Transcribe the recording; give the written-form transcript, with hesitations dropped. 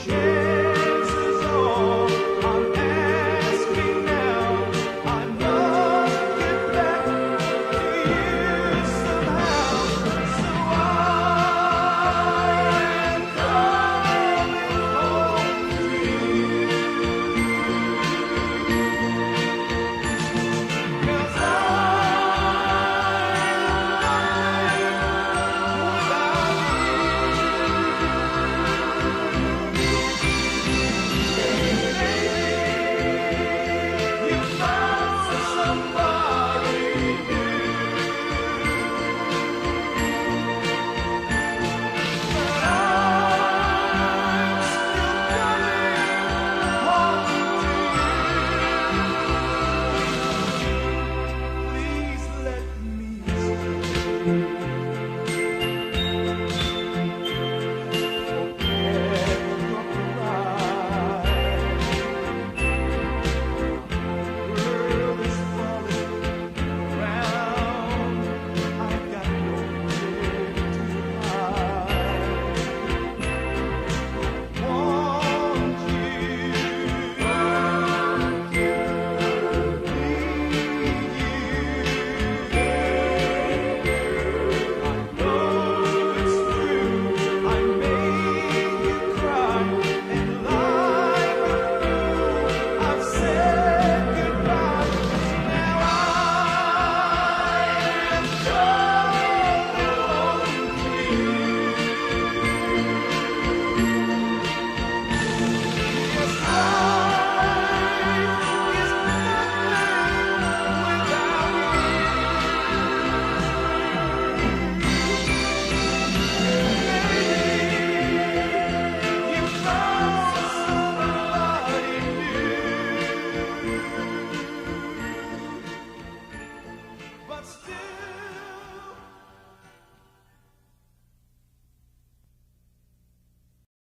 Chances are I'm asking now. I must get back to you somehow. So I am coming home to you. 'Cause you found somebody new, but I'm still coming home to you. Please let me forget your pride. World is falling around. I got nowhere to hide. Want you, I know it's true. I made you cry, and like a fool, I've said goodbye. Now I am coming home to you.